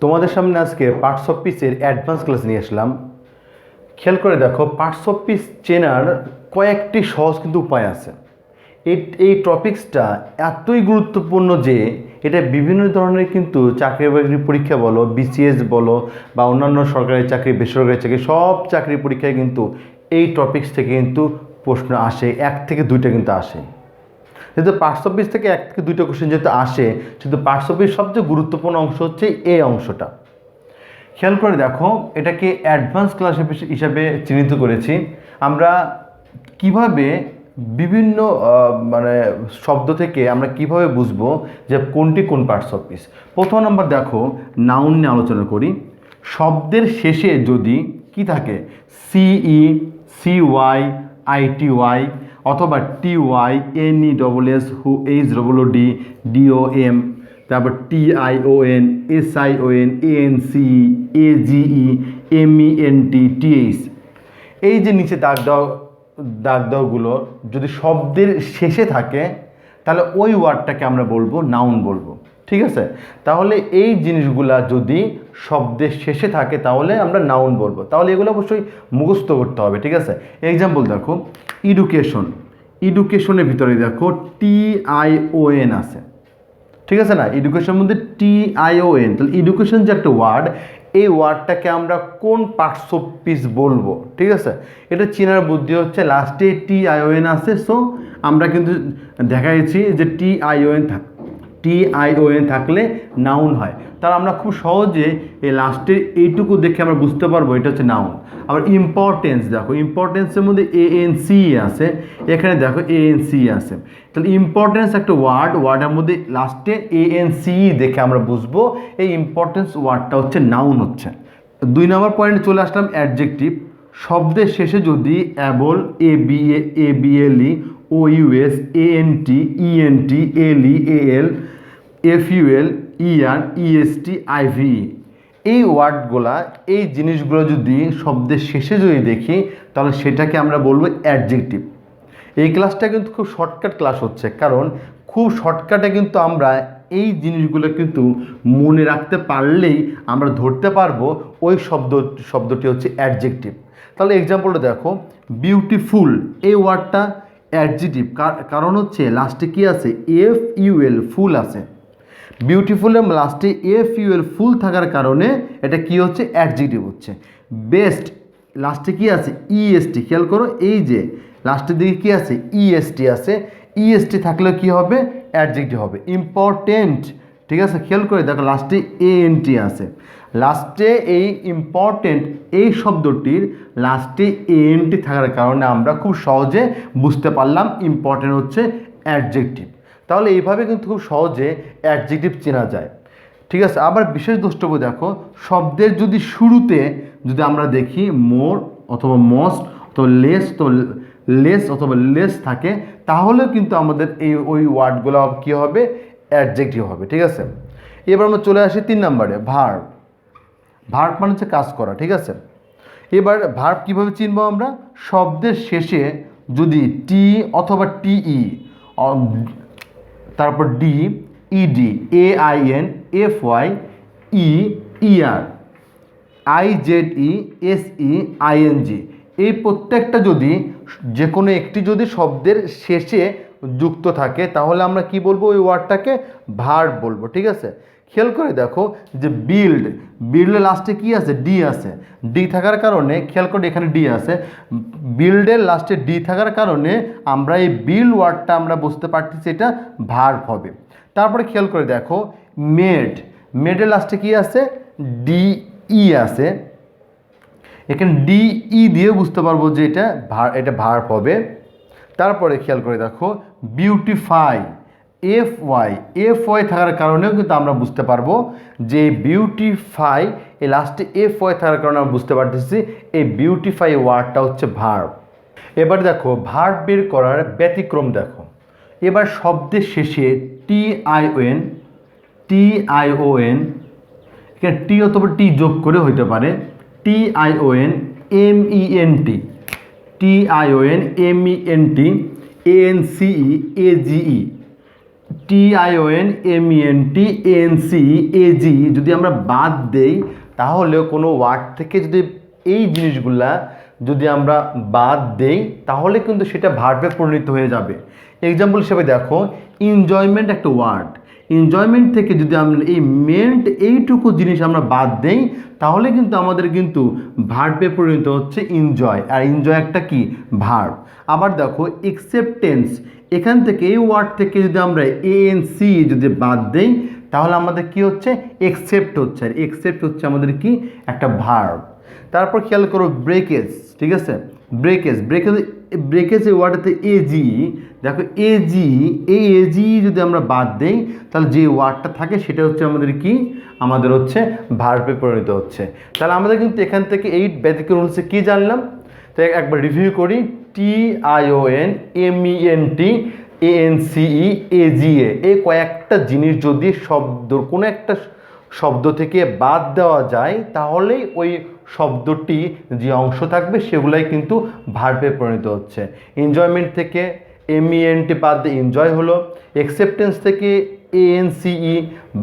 তোমাদের সামনে আজকে পার্টস অফ পিসের অ্যাডভান্স ক্লাস নিয়ে আসলাম। খেয়াল করে দেখো, পার্টস অফ পিস চেনার কয়েকটি সহজ কিন্তু উপায় আছে। এই টপিক্সটা এতই গুরুত্বপূর্ণ যে এটা বিভিন্ন ধরনের কিন্তু চাকরি বাকরি পরীক্ষা বলো, বিসিএস বলো বা অন্যান্য সরকারি চাকরি, বেসরকারি চাকরি, সব চাকরি পরীক্ষায় কিন্তু এই টপিক্স থেকে কিন্তু প্রশ্ন আসে, 1 থেকে 2টা কিন্তু আসে। যেহেতু পার্টস অফ পিস থেকে 1 থেকে 2টা কোশ্চেন যেহেতু আসে, সেহেতু পার্টস অফ পিস সবচেয়ে গুরুত্বপূর্ণ অংশ হচ্ছে এই অংশটা। খেয়াল করে দেখো, এটাকে অ্যাডভান্স ক্লাস হিসাবে চিহ্নিত করেছি আমরা। কিভাবে বিভিন্ন মানে শব্দ থেকে আমরা কিভাবে বুঝবো যে কোনটি কোন পার্টস অফ পিস। প্রথম নাম্বার দেখো, নাউন নিয়ে আলোচনা করি। শব্দের শেষে যদি কি থাকে, সিই, সিওয়াই, আইটিওয়াই অথবা টিওয়াই, এনইডবলএস, এইচডবলডি, ডিওএম, তারপর T I O N, S I O N, A N C, A G E, M E N T, T H, এই যে নিচে দাগ দাওগুলো যদি শব্দের শেষে থাকে তাহলে ওই ওয়ার্ডটাকে আমরা বলবো নাউন বলবো। ঠিক আছে, তাহলে এই জিনিসগুলা যদি শব্দের শেষে থাকে তাহলে আমরা নাউন বলবো। তাহলে এগুলো অবশ্যই মুখস্থ করতে হবে। ঠিক আছে, এক্সাম্পল দেখো, এডুকেশন, এডুকেশনের ভিতরে দেখো টিআইওএন আছে। ঠিক আছে না, এডুকেশনের মধ্যে টিআইওএন, তাহলে এডুকেশন যে একটা ওয়ার্ড, এই ওয়ার্ডটাকে আমরা কোন পার্টস অফ পিস বলবো। ঠিক আছে, এটা চেনার বুদ্ধি হচ্ছে লাস্টে টিআইওএন আছে, সো আমরা কিন্তু দেখাইছি যে টিআইওএন থাকলে নাউন হয়। তাহলে আমরা খুব সহজে এই লাস্টের এইটুকু দেখে আমরা বুঝতে পারবো এটা হচ্ছে নাউন। আবার ইম্পর্টেন্স দেখো, ইম্পর্টেন্সের মধ্যে এএনসি আছে, এখানে দেখো এএনসি আছে। তাহলে ইম্পর্টেন্স একটা ওয়ার্ডের মধ্যে লাস্টে এএনসি দেখে আমরা বুঝবো এই ইম্পর্টেন্স ওয়ার্ডটা হচ্ছে নাউন হচ্ছে। 2 নম্বর পয়েন্টে চলে আসলাম, অ্যাডজেক্টিভ। শব্দের শেষে যদি able, A B L E, O U S, A N T, E N T, L E, A L, F U L, E R, E S T, I V, এই ওয়ার্ডগুলা, এই জিনিসগুলো যদি শব্দের শেষে যদি দেখি তাহলে সেটাকে আমরা বলবো অ্যাডজেক্টিভ। এই ক্লাসটা কিন্তু খুব শর্টকাট ক্লাস হচ্ছে, কারণ খুব শর্টকাটে কিন্তু আমরা এই জিনিসগুলো কিন্তু মনে রাখতে পারলেই আমরা ধরতে পারবো ওই শব্দটি হচ্ছে অ্যাডজেক্টিভ। তাহলে এক্সাম্পলটা দেখো, বিউটিফুল, এই ওয়ার্ডটা অ্যাডজেক্টিভ, কারণ হচ্ছে লাস্টে কি আছে, এফইউএল, ফুল আছে। বিউটিফুলের লাস্টে এফইউএল, ফুল থাকার কারণে এটা কি হচ্ছে, অ্যাডজেক্টিভ হচ্ছে। বেস্ট, লাস্টে কি আছে, ইএসটি, খেয়াল করো এই যে লাস্টের দিকে কি আছে, ইএসটি আছে, ইএসটি থাকলেও কি হবে, অ্যাডজেক্টিভ হবে। ইম্পর্টেন্ট, ঠিক আছে, খেয়াল করে দেখো লাস্টে এএনটি আছে। লাস্টে এই ইম্পর্টেন্ট এই শব্দটির লাস্টে এএনটি থাকার কারণে আমরা খুব সহজে বুঝতে পারলাম ইম্পর্টেন্ট হচ্ছে অ্যাডজেক্টিভ। তাহলে এইভাবে কিন্তু খুব সহজে অ্যাডজেক্টিভ চেনা যায়। ঠিক আছে, আবার বিশেষ দ্রষ্টব্য দেখো, শব্দের যদি শুরুতে যদি আমরা দেখি মোর অথবা মস্ট অথবা লেস অথবা লেস থাকে, তাহলেও কিন্তু আমাদের ওই ওয়ার্ডগুলো কী হবে, অ্যাডজেক্টিভ হবে। ঠিক আছে, এবার আমরা চলে আসি 3 নম্বরে, ভার্ব। ভার্ব মানে হচ্ছে কাজ করা। ঠিক আছে, এবার ভার্ব কীভাবে চিনবো আমরা, শব্দের শেষে যদি টি অথবা টিই, তারপর D, E D, A I N, F Y, E R, I Z E, S E, I N G, এই প্রত্যেকটা যদি যে কোনো একটি যদি শব্দের শেষে যুক্ত থাকে তাহলে আমরা কি বলবো, ওই ওয়ার্ডটাকে ভার্ব বলবো। ঠিক আছে, খেয়াল করে দেখো যে বিল্ডের লাস্টে কি আছে, ডি আছে। ডি থাকার কারণে খেয়াল করে এখানে ডি আছে, বিল্ডের লাস্টে ডি থাকার কারণে আমরা এই বিল্ড ওয়ার্ডটা আমরা বুঝতে পারতেছি এটা ভার্ব হবে। তারপরে খেয়াল করে দেখো, মেডের লাস্টে কি আছে, ডিই আছে। এখানে ডিই দিয়ে বুঝতে পারবো যে এটা ভার্ব হবে। তারপরে খেয়াল করে দেখো, বিউটিফাই, এফওয়াই থাকার কারণেও কিন্তু আমরা বুঝতে পারবো যে বিউটিফাই এই লাস্টে এফওয়াই থাকার কারণে আমরা বুঝতে পারতেছি এই বিউটিফাই ওয়ার্ডটা হচ্ছে ভার্ব। এবার দেখো ভার্ব বের করার ব্যতিক্রম দেখো, এবার শব্দের শেষে টিআইওএন, এখানে টি অথবা টি যোগ করে হইতে পারে, টিআইওএন, এমইএনটি, টিআইওএন, এমইএনটি, এএনসিই, এজিই, TIONMENTANCEAG যদি আমরা বাদ দেই, তাহলে কোনো ওয়ার্ড থেকে যদি এই জিনিসগুলা যদি আমরা বাদ দেই তাহলে কিন্তু সেটা ভার্বে পরিণত হয়ে যাবে। এক্সাম্পল হিসেবে দেখো, এনজয়মেন্ট একটা ওয়ার্ড, এনজয়মেন্ট থেকে যদি আমরা এই মেন্ট এইটুকু জিনিস আমরা বাদ দেই তাহলে কিন্তু আমাদের কিন্তু ভার্বে পরিণত হচ্ছে এনজয়, আর এনজয় একটা কি ভার্ব। আবার দেখো একসেপ্টেন্স, এখান থেকে এই ওয়ার্ড থেকে যদি আমরা ANC যদি বাদ দেই তাহলে আমাদের কি হচ্ছে একসেপ্ট হচ্ছে, আর একসেপ্ট হচ্ছে আমাদের কি একটা ভার্ব। তারপর খেয়াল করো ব্রেকেজ, ঠিক আছে, ব্রেকেজ ব্রেকেজ ব্রেকেজ এই ওয়ার্ডটাতে এজি, দেখো এজি, এই এজি যদি আমরা বাদ দেই তাহলে যে ওয়ার্ডটা থাকে সেটা হচ্ছে আমাদের কি আমাদের হচ্ছে ভার্বে পরিণত হচ্ছে। তাহলে আমাদের কিন্তু এখান থেকে এই বেসিক রুলসে কি জানলাম, তো একবার রিভিউ করি। TIONMENTANCEAGA এই কয়েকটা জিনিস যদি কোনো একটা শব্দ থেকে বাদ দেওয়া যায় তাহলেই ওই শব্দটি যে অংশ থাকবে সেগুলাই কিন্তু ভার্বে পরিণত হচ্ছে। এনজয়মেন্ট থেকে MENT বাদ দিয়ে এনজয় হলো, অ্যাকসেপ্টেন্স থেকে ANCE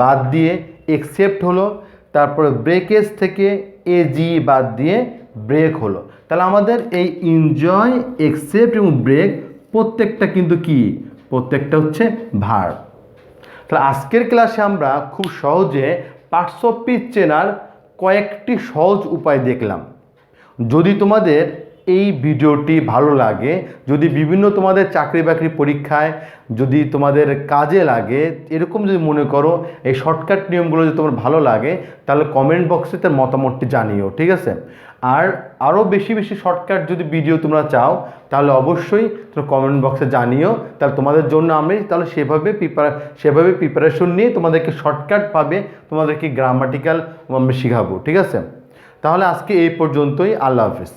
বাদ দিয়ে অ্যাকসেপ্ট হলো, তারপরে ব্রেকেজ থেকে AG বাদ দিয়ে ব্রেক হলো। তাহলে আমাদের এই এনজয়, অ্যাকসেপ্ট এবং ব্রেক প্রত্যেকটা কিন্তু কি প্রত্যেকটা হচ্ছে ভার্ব। তাহলে আজকের ক্লাসে আমরা খুব সহজে পার্টস অফ স্পিচ চেনার কয়েকটি সহজ উপায় দেখলাম। যদি তোমাদের এই ভিডিওটি ভালো লাগে, যদি বিভিন্ন তোমাদের চাকরি বাকরি পরীক্ষায় যদি তোমাদের কাজে লাগে, এরকম যদি মনে করো এই শর্টকাট নিয়মগুলো যদি তোমার ভালো লাগে তাহলে কমেন্ট বক্সে তার মতামতটি জানিও, ঠিক আছে। আর আরও বেশি বেশি শর্টকাট যদি ভিডিও তোমরা চাও তাহলে অবশ্যই তোমরা কমেন্ট বক্সে জানিও, তাহলে তোমাদের জন্য আমি তাহলে সেভাবে প্রিপারেশন নিয়ে তোমাদেরকে শর্টকাটভাবে তোমাদেরকে গ্রামাটিক্যাল আমি শেখাবো, ঠিক আছে। তাহলে আজকে এই পর্যন্তই, আল্লাহ হাফেজ।